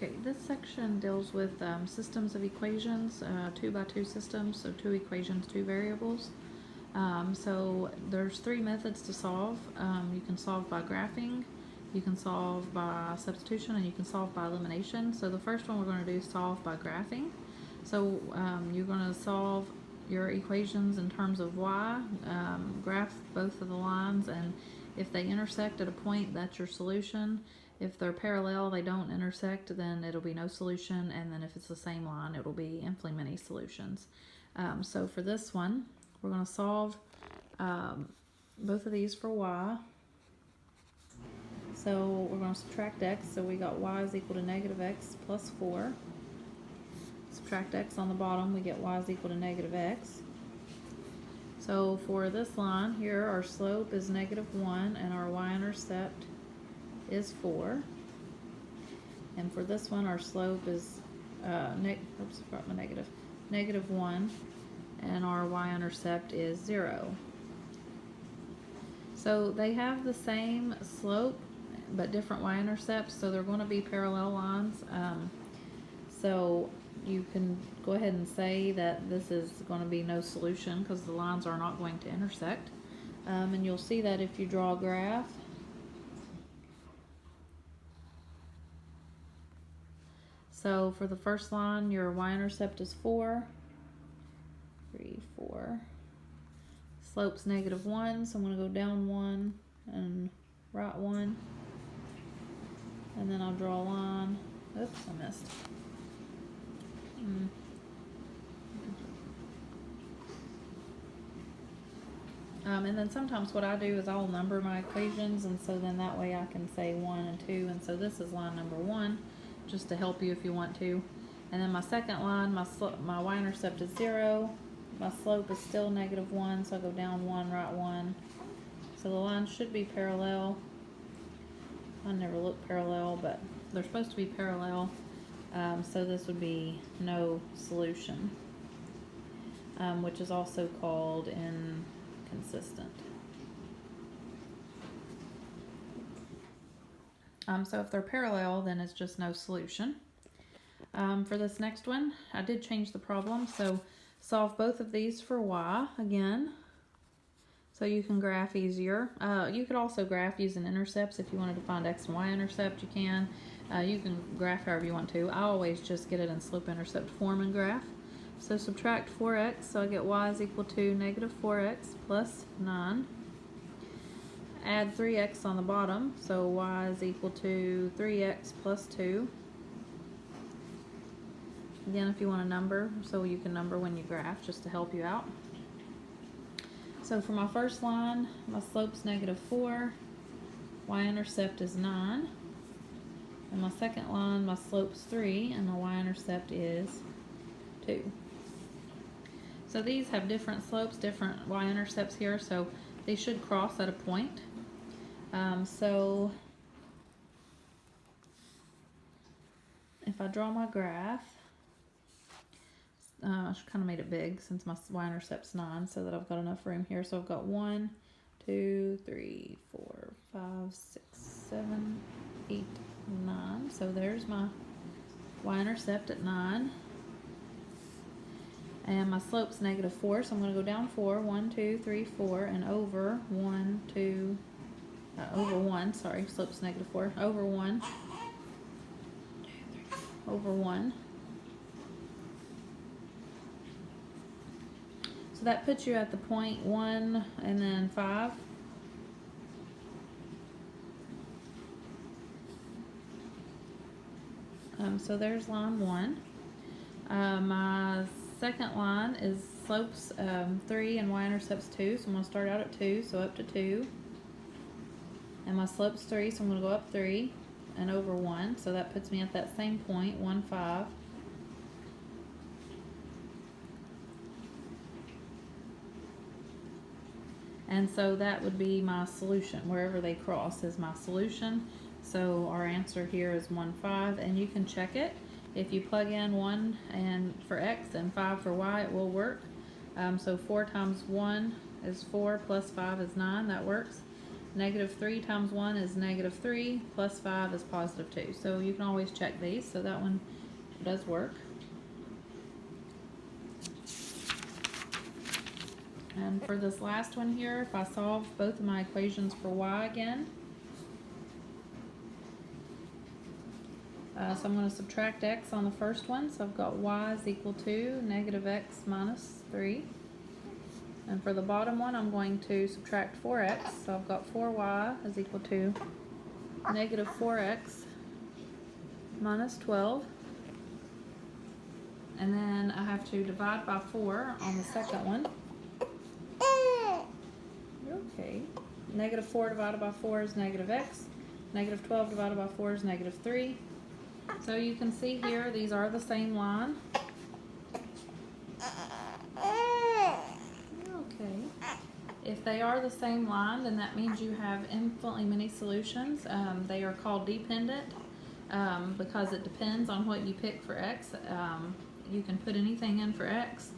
Okay, this section deals with systems of equations, 2x2 systems, so 2 equations, 2 variables. So there's 3 methods to solve. You can solve by graphing, you can solve by substitution, and you can solve by elimination. So the first one we're going to do is solve by graphing. So you're going to solve your equations in terms of y, graph both of the lines, and if they intersect at a point, that's your solution. If they're parallel, they don't intersect, then it'll be no solution, and then if it's the same line, it'll be infinitely many solutions. So for this one, we're going to solve both of these for y. So we're going to subtract x, so we got y is equal to negative x plus 4. Subtract x on the bottom, we get y is equal to negative x. So for this line here, our slope is negative 1, and our y-intercept is 4. And for this one, our slope is negative 1, and our y-intercept is 0. So they have the same slope but different y-intercepts, so they're going to be parallel lines. So you can go ahead and say that this is going to be no solution because the lines are not going to intersect. And you'll see that if you draw a graph. So for the first line, your y-intercept is 4, 3, 4. Slope's negative 1, so I'm going to go down 1 and right 1. And then I'll draw a line. Oops, I missed. And then sometimes what I do is I'll number my equations, and so then that way I can say 1 and 2. And so this is line number 1, just to help you if you want to. And then my second line, my y-intercept is 0. My slope is still negative 1, so I go down 1, right 1. So the lines should be parallel. I never look parallel, but they're supposed to be parallel. So this would be no solution, which is also called inconsistent. So if they're parallel, then it's just no solution. For this next one, I did change the problem, so solve both of these for y again, so you can graph easier. You could also graph using intercepts. If you wanted to find x and y intercept, you can. You can graph however you want to. I always just get it in slope-intercept form and graph. So subtract 4x, so I get y is equal to negative 4x plus 9. Add 3x on the bottom, so y is equal to 3x plus 2. Again, if you want to number, so you can number when you graph, just to help you out. So for my first line, my slope's negative 4, y-intercept is 9. And my second line, my slope's 3, and my y-intercept is 2. So these have different slopes, different y-intercepts here, so they should cross at a point. So if I draw my graph, I kind of made it big since my y-intercept's 9, so that I've got enough room here. So I've got 1, 2, 3, 4, 5, 6, 7, 8, 9. So there's my y-intercept at 9. And my slope's negative 4, so I'm going to go down 4, 1, 2, 3, 4, and over 1, 2, over 1, sorry, slope's negative 4, over 1, over 1. So that puts you at the point 1 and then 5. So there's line 1. My second line is slopes 3 and y-intercepts 2, so I'm going to start out at 2, so up to 2. And my slope's 3, so I'm going to go up 3 and over 1, so that puts me at that same point, 1, 5. And so that would be my solution. Wherever they cross is my solution. So our answer here is 1, 5, and you can check it. If you plug in 1 and for x and 5 for y, it will work. So 4 times 1 is 4 plus 5 is 9. That works. Negative 3 times 1 is negative 3, plus 5 is positive 2. So you can always check these, so that one does work. And for this last one here, if I solve both of my equations for y again, so I'm going to subtract x on the first one, so I've got y is equal to negative x minus 3. And for the bottom one, I'm going to subtract 4x, so I've got 4y is equal to negative 4x minus 12. And then I have to divide by 4 on the second one. Okay. Negative 4 divided by 4 is negative x. Negative 12 divided by 4 is negative 3. So you can see here, these are the same line. Okay. If they are the same line, then that means you have infinitely many solutions. They are called dependent because it depends on what you pick for x. You can put anything in for x,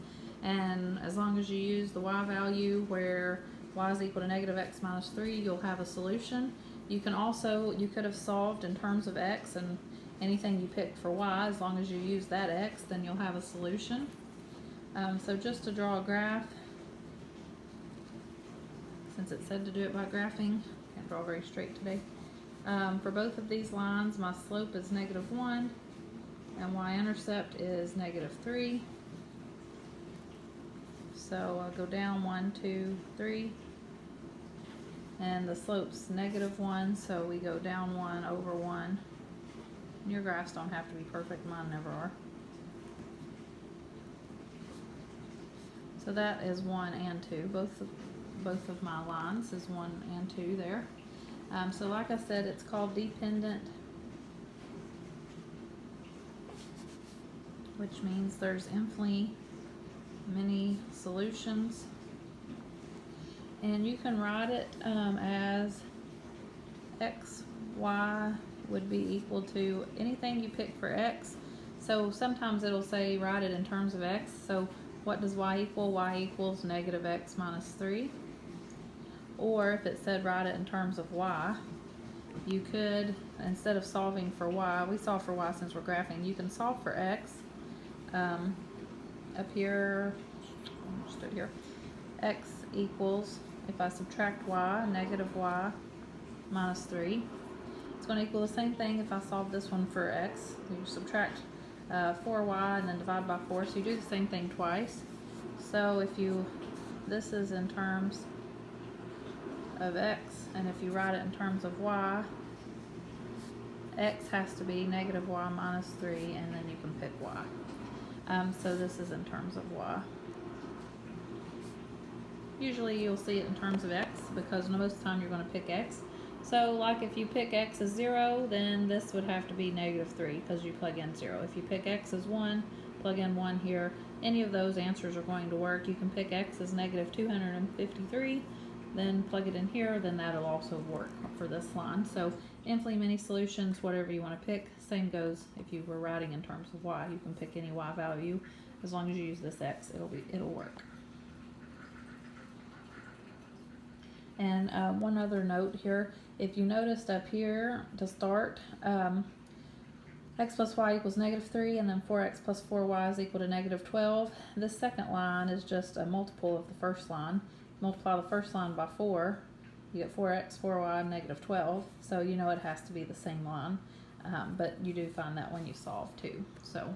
and as long as you use the y value where y is equal to negative x minus 3, you'll have a solution. You could have solved in terms of x, and anything you pick for y, as long as you use that x, then you'll have a solution. So just to draw a graph, since it said to do it by graphing, can't draw very straight today. For both of these lines, my slope is negative 1, and y-intercept is negative 3. So I'll go down 1, 2, 3, and the slope's negative 1, so we go down 1 over 1. Your graphs don't have to be perfect, mine never are. So that is 1 and 2. Both of my lines is 1 and 2 there. So like I said, it's called dependent, which means there's infinitely many solutions. And you can write it as x, y would be equal to anything you pick for x. So sometimes it'll say write it in terms of x. So what does y equal? Y equals negative x minus 3. Or if it said write it in terms of y, you could, instead of solving for y, we solve for y since we're graphing, you can solve for x. Up here, stood here, x equals, if I subtract y, negative y minus 3. It's going to equal the same thing if I solve this one for x. You subtract 4y and then divide by 4, so you do the same thing twice. So this is in terms of x, and if you write it in terms of y, x has to be negative y minus 3, and then you can pick y. So this is in terms of y. Usually you'll see it in terms of x because most of the time you're going to pick x. So like if you pick x as 0, then this would have to be negative 3 because you plug in 0. If you pick x as 1, plug in 1 here. Any of those answers are going to work. You can pick x as negative 253, then plug it in here, then that'll also work for this line. So infinitely many solutions, whatever you want to pick. Same goes if you were writing in terms of y. You can pick any y value. As long as you use this x, it'll work. And one other note here, if you noticed up here to start, x plus y equals negative 3, and then 4x plus 4y is equal to negative 12. This second line is just a multiple of the first line. Multiply the first line by 4, you get 4x, 4y, negative 12. So you know it has to be the same line, but you do find that when you solve too. So